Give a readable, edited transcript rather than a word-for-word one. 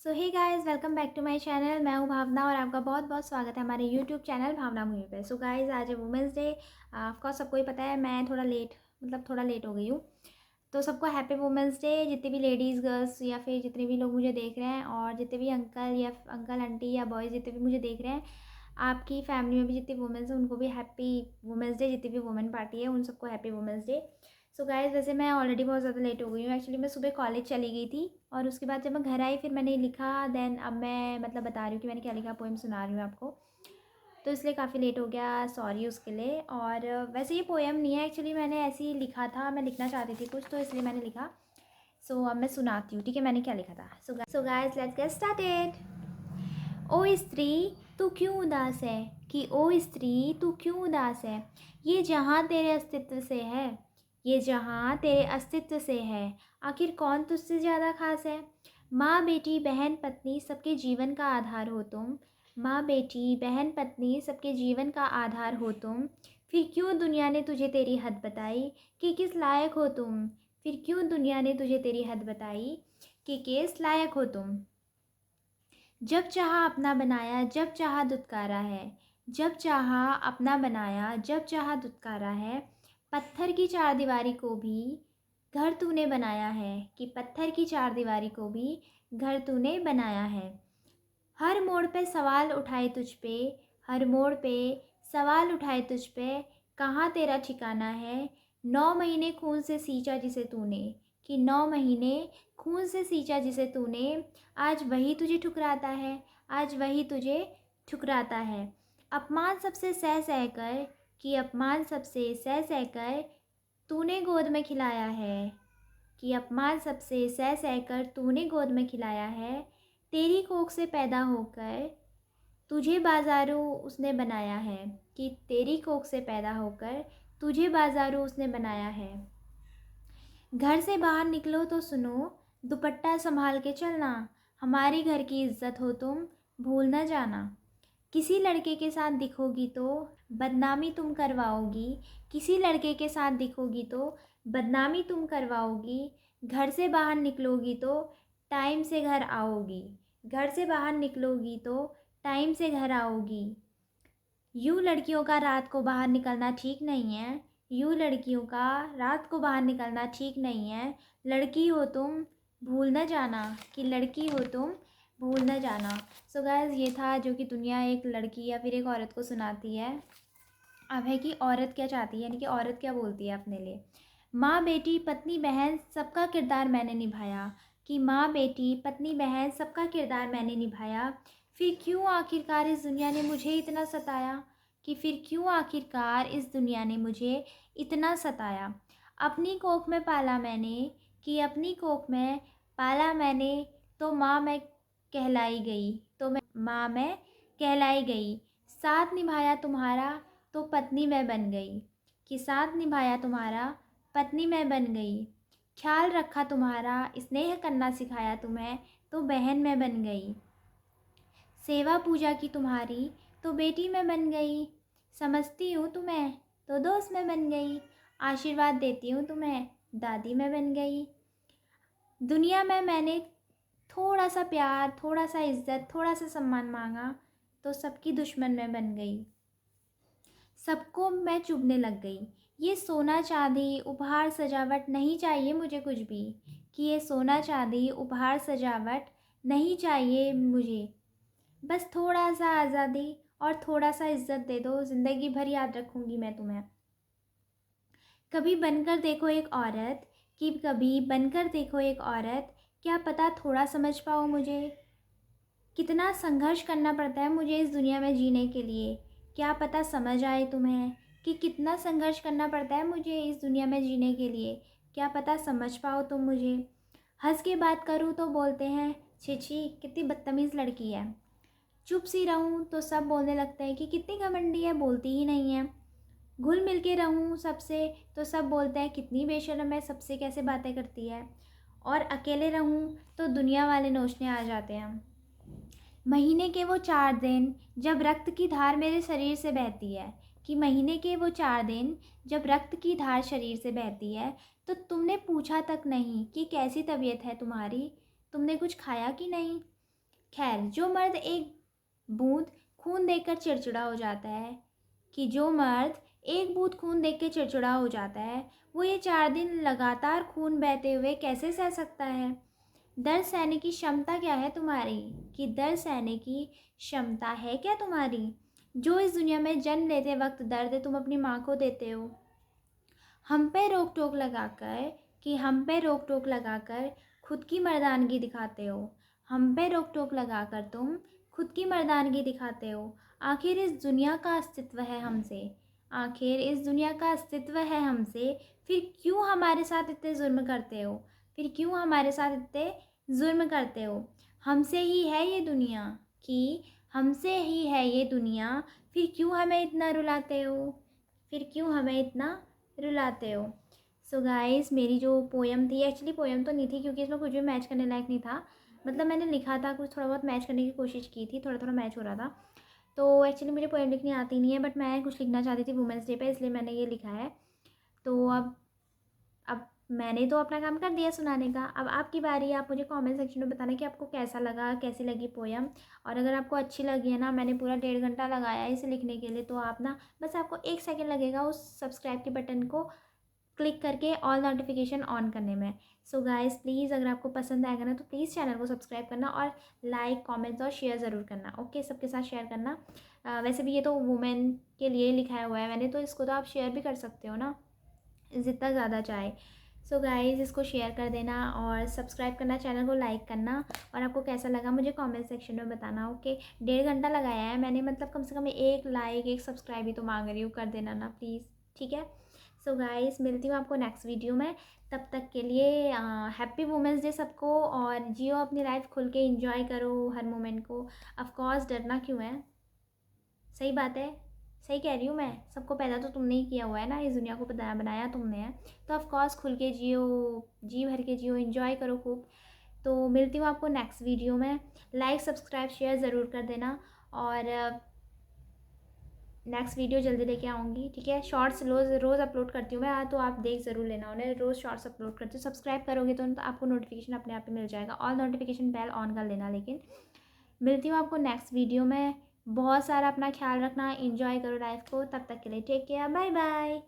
So hey guys, welcome back to my channel. मैं हूँ भावना और आपका बहुत बहुत स्वागत है हमारे यूट्यूब चैनल भावना मूवी पे। सो गाइस, आज है वुमेंस डे। ऑफकोर्स सबको ही पता है, मैं थोड़ा लेट हो गई हूँ। तो सबको हैप्पी वुमेंस डे। जितनी भी लेडीज़, गर्ल्स या फिर जितने भी लोग मुझे देख रहे हैं, और जितने भी अंकल आंटी या बॉयज़ जितने भी मुझे देख रहे हैं, आपकी फैमिली में भी जितनी वुमेंस हैं उनको भी हैप्पी वुमेंस डे। जितनी भी वुमेन पार्टी है उन सबको happy women's day. So guys, वैसे मैं ऑलरेडी बहुत ज़्यादा लेट हो गई हूँ। एक्चुअली मैं सुबह कॉलेज चली गई थी और उसके बाद जब मैं घर आई फिर मैंने लिखा। देन अब मैं बता रही हूँ कि मैंने क्या लिखा, पोएम सुना रही हूँ आपको। तो इसलिए काफ़ी लेट हो गया, सॉरी उसके लिए। और वैसे ये पोएम नहीं है, एक्चुअली मैंने ऐसे ही लिखा था, मैं लिखना चाहती थी कुछ तो इसलिए मैंने लिखा। सो अब मैं सुनाती हूँ, ठीक है, मैंने क्या लिखा था। So guys, let's get started. ओ स्त्री, तू क्यों उदास है, कि ओ स्त्री तू क्यों उदास है। ये जहाँ तेरे अस्तित्व से है, ये जहाँ तेरे अस्तित्व से है, आखिर कौन तुझसे ज़्यादा खास है। माँ बेटी बहन पत्नी सबके जीवन का आधार हो तुम। माँ बेटी बहन पत्नी सबके जीवन का आधार हो तुम। फिर क्यों दुनिया ने तुझे तेरी हद बताई, कि किस लायक हो तुम। फिर क्यों दुनिया ने तुझे तेरी हद बताई, कि किस लायक हो तुम। जब चाहा अपना बनाया, जब चाहा दुत्कारा है। जब चाहा अपना बनाया, जब चाहा दुत्कारा है। पत्थर की चारदीवारी को भी घर तूने बनाया है, कि पत्थर की चारदीवारी को भी घर तूने बनाया है। हर मोड़ पे सवाल उठाए तुझ पे, हर मोड़ पे सवाल उठाए तुझ पे, कहाँ तेरा ठिकाना है। 9 महीने खून से सींचा जिसे तूने, कि 9 महीने खून से सींचा जिसे तूने, आज वही तुझे ठुकराता है, आज वही तुझे ठुकराता है। अपमान सबसे सह सह कर, कि अपमान सबसे सह सह कर तूने गोद में खिलाया है, कि अपमान सबसे सह सह कर तूने गोद में खिलाया है। तेरी कोख से पैदा होकर तुझे बाजारू उसने बनाया है, कि तेरी कोख से पैदा होकर तुझे बाजारू उसने बनाया है। घर से बाहर निकलो तो सुनो, दुपट्टा संभाल के चलना, हमारी घर की इज्जत हो तुम, भूल न जाना। किसी लड़के के साथ दिखोगी तो बदनामी तुम करवाओगी, किसी लड़के के साथ दिखोगी तो बदनामी तुम करवाओगी। घर से बाहर निकलोगी तो टाइम से घर आओगी, घर से बाहर निकलोगी तो टाइम से घर आओगी। यूँ लड़कियों का रात को बाहर निकलना ठीक नहीं है, यूँ लड़कियों का रात को बाहर निकलना ठीक नहीं है। लड़की हो तुम, भूल न जाना, कि लड़की हो तुम, भूल न जाना। सो गाइस, ये था जो कि दुनिया एक लड़की या फिर एक औरत को सुनाती है। अब है कि औरत क्या चाहती है, यानी कि औरत क्या बोलती है अपने लिए। माँ बेटी पत्नी बहन सबका किरदार मैंने निभाया, कि माँ बेटी पत्नी बहन सबका किरदार मैंने निभाया। फिर क्यों आखिरकार इस दुनिया ने मुझे इतना सताया, कि फिर क्यों आखिरकार इस दुनिया ने मुझे इतना सताया। अपनी कोख में पाला मैंने, कि अपनी कोख में पाला मैंने, तो माँ मैं कहलाई गई, तो माँ मैं कहलाई गई। साथ निभाया तुम्हारा तो पत्नी मैं बन गई, कि साथ निभाया तुम्हारा पत्नी मैं बन गई। ख्याल रखा तुम्हारा, स्नेह करना सिखाया तुम्हें, तो बहन मैं बन गई। सेवा पूजा की तुम्हारी तो बेटी मैं बन गई। समझती हूँ तुम्हें तो दोस्त मैं बन गई। आशीर्वाद देती हूँ तुम्हें, दादी मैं बन गई। दुनिया में मैंने थोड़ा सा प्यार, थोड़ा सा इज्जत, थोड़ा सा सम्मान मांगा, तो सबकी दुश्मन मैं बन गई। सबको मैं चुभने लग गई। ये सोना चांदी उपहार सजावट नहीं चाहिए मुझे कुछ भी, कि ये सोना चांदी उपहार सजावट नहीं चाहिए मुझे। बस थोड़ा सा आज़ादी और थोड़ा सा इज्जत दे दो, ज़िंदगी भर याद रखूँगी मैं तुम्हें। कभी बनकर देखो एक औरत, कि कभी बनकर देखो एक औरत, क्या पता थोड़ा समझ पाओ मुझे। कितना संघर्ष करना पड़ता है मुझे इस दुनिया में जीने के लिए, क्या पता समझ आए तुम्हें। कि कितना संघर्ष करना पड़ता है मुझे इस दुनिया में जीने के लिए, क्या पता समझ पाओ तुम मुझे। हंस के बात करूँ तो बोलते हैं, छी छी कितनी बदतमीज़ लड़की है। चुप सी रहूँ तो सब बोलने लगते हैं कि कितनी घमंडी है, बोलती ही नहीं है। घुल मिल के रहूँ सबसे तो सब बोलते हैं कितनी बेशर्म है, सबसे कैसे बातें करती है। और अकेले रहूँ तो दुनिया वाले नोचने आ जाते हैं। महीने के वो 4 दिन जब रक्त की धार मेरे शरीर से बहती है, कि महीने के वो 4 दिन जब रक्त की धार शरीर से बहती है, तो तुमने पूछा तक नहीं कि कैसी तबीयत है तुम्हारी, तुमने कुछ खाया कि नहीं। खैर, जो मर्द एक बूंद खून देखकर चिड़चिड़ा हो जाता है, कि जो मर्द एक बूंद खून देख के चिड़चिड़ा हो जाता है, वो ये 4 दिन लगातार खून बहते हुए कैसे सह सकता है? दर्द सहने की क्षमता क्या है तुम्हारी? कि दर्द सहने की क्षमता है क्या तुम्हारी? जो इस दुनिया में जन्म लेते वक्त दर्द तुम अपनी माँ को देते हो। हम पे रोक टोक लगाकर हम पे रोक टोक लगाकर खुद की मर्दानगी दिखाते हो। हम पे रोक टोक लगाकर तुम खुद की मर्दानगी दिखाते हो। आखिर इस दुनिया का अस्तित्व है हमसे। आखिर इस दुनिया का अस्तित्व है हमसे। फिर क्यों हमारे साथ इतने जुर्म करते हो? फिर क्यों हमारे साथ इतने जुर्म करते हो? हमसे ही है ये दुनिया, कि हमसे ही है ये दुनिया। फिर क्यों हमें इतना रुलाते हो? फिर क्यों हमें इतना रुलाते हो? सो गाइस, मेरी जो पोएम थी, एक्चुअली पोएम तो नहीं थी क्योंकि इसमें कुछ भी मैच करने लायक नहीं था। मतलब मैंने लिखा था कुछ, थोड़ा बहुत मैच करने की कोशिश की थी, थोड़ा थोड़ा मैच हो रहा था। तो एक्चुअली मुझे पोएम लिखनी आती नहीं है, बट मैं कुछ लिखना चाहती थी वुमेंस डे पे, इसलिए मैंने ये लिखा है। तो अब मैंने तो अपना काम कर दिया सुनाने का। अब आपकी बारी है, आप मुझे कमेंट सेक्शन में बताना कि आपको कैसा लगा, कैसी लगी पोएम। और अगर आपको अच्छी लगी है ना, मैंने पूरा 1.5 घंटा लगाया है इसे लिखने के लिए, तो आप ना बस आपको 1 सेकंड लगेगा उस सब्सक्राइब के बटन को क्लिक करके ऑल नोटिफिकेशन ऑन करने में। सो गाइस, प्लीज़ अगर आपको पसंद आएगा ना, तो प्लीज़ चैनल को सब्सक्राइब करना और लाइक, कमेंट्स और शेयर ज़रूर करना। ओके, सबके साथ शेयर करना। वैसे भी ये तो वुमेन के लिए लिखा हुआ है मैंने, तो इसको तो आप शेयर भी कर सकते हो ना, जितना ज़्यादा चाहे। सो गाइज़, इसको शेयर कर देना और सब्सक्राइब करना, चैनल को लाइक करना। और आपको कैसा लगा मुझे कमेंट सेक्शन में बताना। ओके, 1.5 घंटा लगाया है मैंने, मतलब कम से कम 1 लाइक 1 सब्सक्राइब ही तो मांग रही हूँ, कर देना ना प्लीज़, ठीक है। सो गाइज़, मिलती हूँ आपको नेक्स्ट वीडियो में। तब तक के लिए हैप्पी वुमेंस डे सबको, और जियो अपनी लाइफ खुल के, इंजॉय करो हर मोमेंट को। ऑफकोर्स, डरना क्यों है? सही बात है, सही कह रही हूँ मैं। सबको पैदा तो तुमने ही किया हुआ है ना, इस दुनिया को बनाया तुमने है। तो ऑफ कोर्स खुल के जियो, जी भर के जियो, एंजॉय करो खूब। तो मिलती हूँ आपको नेक्स्ट वीडियो में। लाइक, सब्सक्राइब, शेयर ज़रूर कर देना। और नेक्स्ट वीडियो जल्दी लेके आऊँगी, ठीक है। शॉर्ट्स रोज़ अपलोड करती हूँ मैं, तो आप देख ज़रूर लेना उन्हें। रोज़ शॉर्ट्स अपलोड करती हूँ। सब्सक्राइब करोगे तो आपको नोटिफिकेशन अपने आप ही मिल जाएगा। ऑल नोटिफिकेशन बेल ऑन कर लेना। लेकिन मिलती हूँ आपको नेक्स्ट वीडियो में। बहुत सारा अपना ख्याल रखना, एंजॉय करो लाइफ को। तब तक के लिए टेक केयर, बाय बाय।